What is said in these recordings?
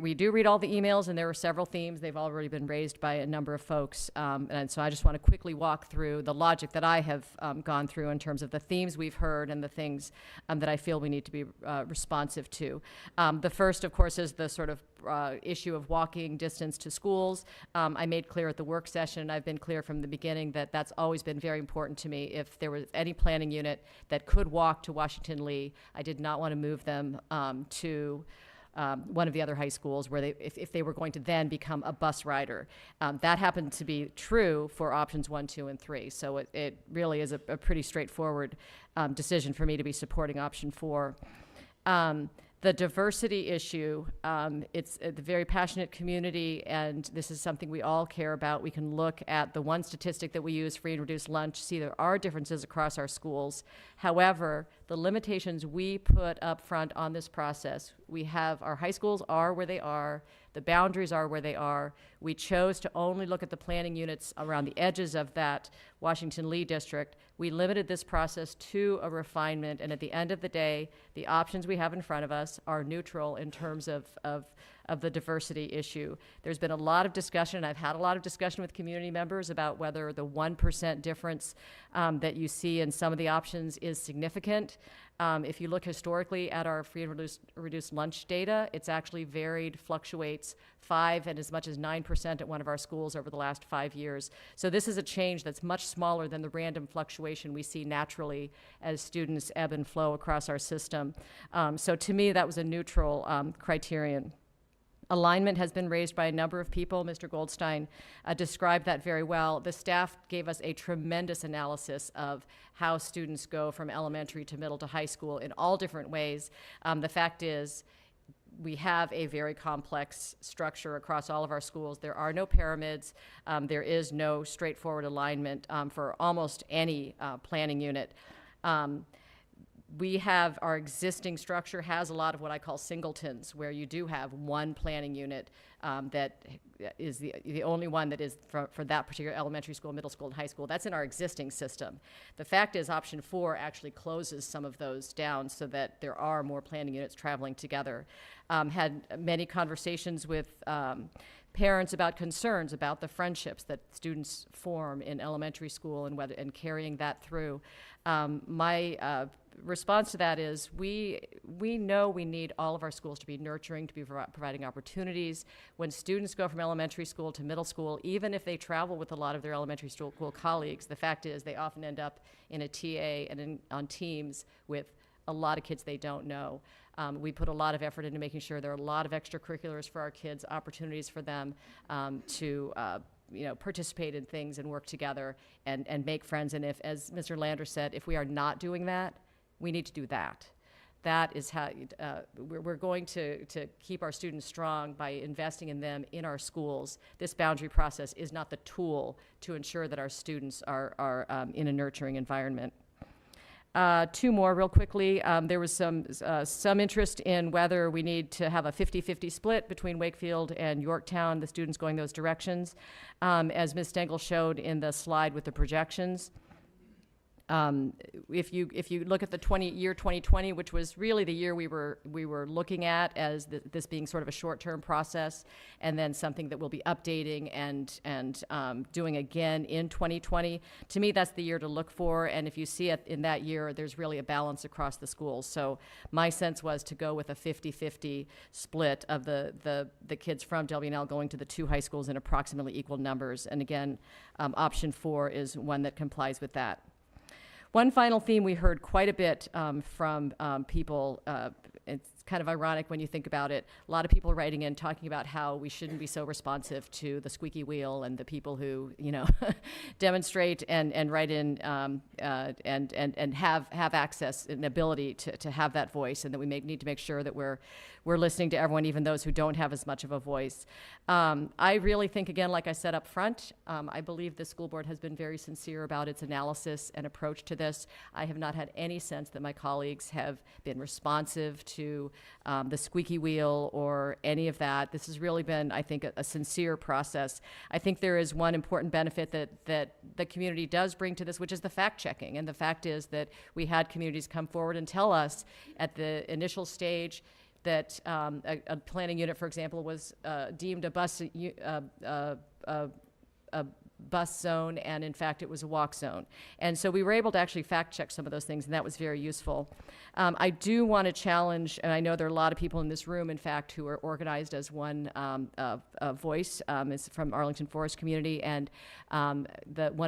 We do read all the emails, and there are several themes. They've already been raised by a number of folks. And so I just want to quickly walk through the logic that I have gone through in terms of the themes we've heard and the things that I feel we need to be responsive to. The first, of course, is the sort of issue of walking distance to schools. I made clear at the work session, and I've been clear from the beginning, that that's always been very important to me. If there was any planning unit that could walk to Washington Lee, I did not want to move them to one of the other high schools where if they were going to then become a bus rider. That happened to be true for options 1, 2, and 3. So it really is a pretty straightforward decision for me to be supporting option 4. The diversity issue, it's a very passionate community, and this is something we all care about. We can look at the one statistic that we use, free and reduced lunch, see there are differences across our schools. However, the limitations we put up front on this process, we have our high schools are where they are, the boundaries are where they are. We chose to only look at the planning units around the edges of that Washington Lee district. We limited this process to a refinement, and at the end of the day, the options we have in front of us are neutral in terms of the diversity issue. There's been a lot of discussion, I've had a lot of discussion with community members about whether the 1% difference that you see in some of the options is significant. If you look historically at our free and reduced lunch data, it's actually varied, fluctuates 5 and as much as 9% at one of our schools over the last 5 years. So this is a change that's much smaller than the random fluctuation we see naturally as students ebb and flow across our system. So to me, that was a neutral criterion. Alignment has been raised by a number of people. Mr. Goldstein described that very well. The staff gave us a tremendous analysis of how students go from elementary to middle to high school in all different ways. The fact is, we have a very complex structure across all of our schools. There are no pyramids. There is no straightforward alignment for almost any planning unit. We have, our existing structure has a lot of what I call singletons, where you do have one planning unit that is the only one that is for that particular elementary school, middle school, and high school. That's in our existing system. The fact is option 4 actually closes some of those down so that there are more planning units traveling together. Had many conversations with parents about concerns about the friendships that students form in elementary school and carrying that through. My response to that is we know we need all of our schools to be nurturing, to be providing opportunities. When students go from elementary school to middle school, even if they travel with a lot of their elementary school colleagues, the fact is they often end up in a TA and on teams with a lot of kids they don't know. We put a lot of effort into making sure there are a lot of extracurriculars for our kids, opportunities for them to participate in things and work together and make friends. And if, as Mr. Lander said, if we are not doing that, we need to do that. That is how we're going to keep our students strong by investing in them in our schools. This boundary process is not the tool to ensure that our students are in a nurturing environment. 2 more real quickly. There was some interest in whether we need to have a 50-50 split between Wakefield and Yorktown, the students going those directions. As Ms. Stengel showed in the slide with the projections, if you look at the year 2020, which was really the year we were looking at as this being sort of a short-term process, and then something that we'll be updating and doing again in 2020. To me, that's the year to look for. And if you see it in that year, there's really a balance across the schools. So my sense was to go with a 50-50 split of the kids from WNL going to the 2 high schools in approximately equal numbers. And again, option 4 is one that complies with that. One final theme we heard quite a bit from people, it's kind of ironic when you think about it, a lot of people writing in talking about how we shouldn't be so responsive to the squeaky wheel and the people who, demonstrate and write in and have access and ability to have that voice, and that we need to make sure that we're listening to everyone, even those who don't have as much of a voice. I really think, again, like I said up front, I believe the school board has been very sincere about its analysis and approach to this. I have not had any sense that my colleagues have been responsive to the squeaky wheel or any of that. This has really been, I think, a sincere process. I think there is one important benefit that the community does bring to this, which is the fact-checking. And the fact is that we had communities come forward and tell us at the initial stage, that a planning unit, for example, was deemed a bus zone, and in fact it was a walk zone. And so we were able to actually fact check some of those things, and that was very useful. I do want to challenge, and I know there are a lot of people in this room, in fact, who are organized as one voice, is from Arlington Forest community, and one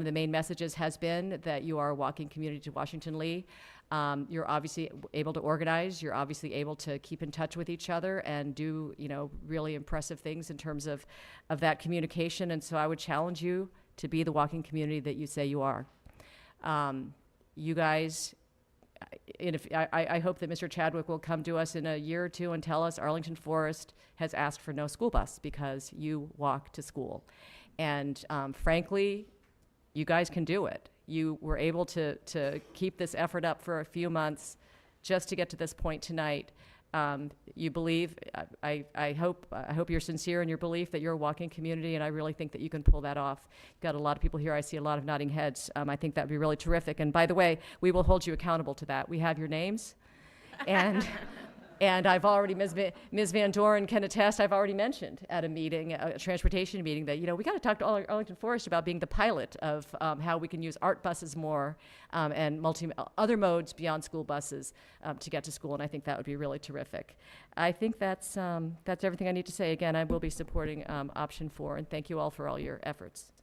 of the main messages has been that you are a walking community to Washington Lee. You're obviously able to organize. You're obviously able to keep in touch with each other and do, really impressive things in terms of that communication. And so I would challenge you to be the walking community that you say you are. You guys, and I hope that Mr. Chadwick will come to us in a year or two and tell us Arlington Forest has asked for no school bus because you walk to school. And frankly, you guys can do it. You were able to keep this effort up for a few months just to get to this point tonight. You believe, I hope you're sincere in your belief that you're a walking community, and I really think that you can pull that off. Got a lot of people here. I see a lot of nodding heads. I think that would be really terrific. And by the way, we will hold you accountable to that. We have your names. And I've already, Ms. Van Doren can attest, I've already mentioned at a meeting, a transportation meeting, that, we got to talk to Arlington Forest about being the pilot of how we can use art buses more and other modes beyond school buses to get to school, and I think that would be really terrific. I think that's everything I need to say. Again, I will be supporting option 4, and thank you all for all your efforts.